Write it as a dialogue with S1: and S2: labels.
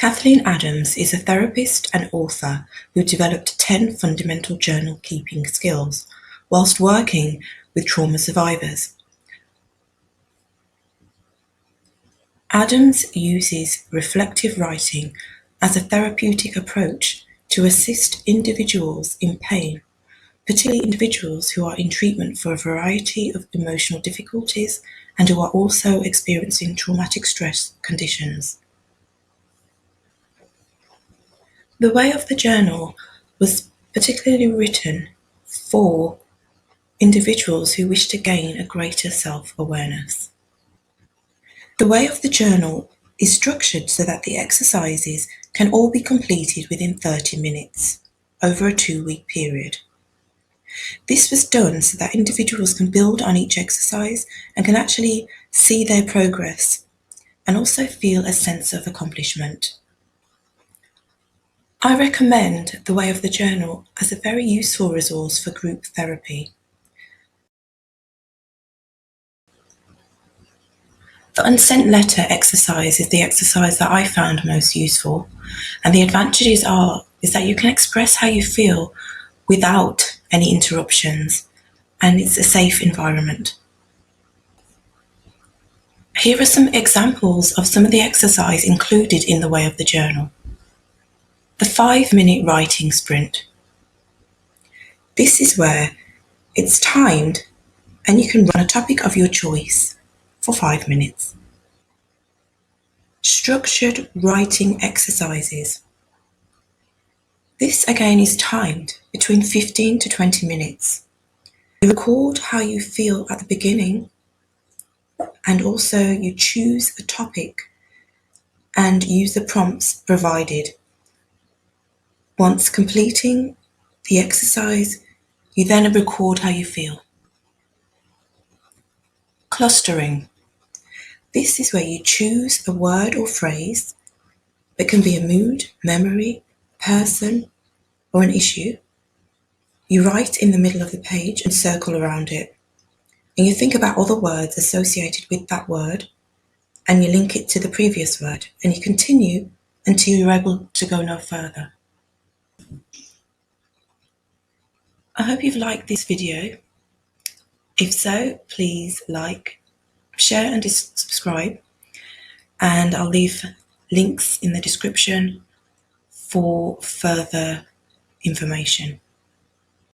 S1: Kathleen Adams is a therapist and author who developed 10 fundamental journal-keeping skills whilst working with trauma survivors. Adams uses reflective writing as a therapeutic approach to assist individuals in pain, particularly individuals who are in treatment for a variety of emotional difficulties and who are also experiencing traumatic stress conditions. The Way of the Journal was particularly written for individuals who wish to gain a greater self-awareness. The Way of the Journal is structured so that the exercises can all be completed within 30 minutes over a 2-week period. This was done so that individuals can build on each exercise and can actually see their progress and also feel a sense of accomplishment. I recommend The Way of the Journal as a very useful resource for group therapy. The unsent letter exercise is the exercise that I found most useful, and the advantages is that you can express how you feel without any interruptions, and it's a safe environment. Here are some examples of some of the exercise included in The Way of the Journal. The 5-minute writing sprint. This is where it's timed and you can run a topic of your choice for 5 minutes. Structured writing exercises. This again is timed between 15 to 20 minutes. You record how you feel at the beginning, and also you choose a topic and use the prompts provided. Once completing the exercise, you then record how you feel. Clustering. This is where you choose a word or phrase that can be a mood, memory, person, or an issue. You write in the middle of the page and circle around it. And you think about other words associated with that word, and you link it to the previous word, and you continue until you're able to go no further. I hope you've liked this video. If so, please like, share and subscribe, and I'll leave links in the description for further information.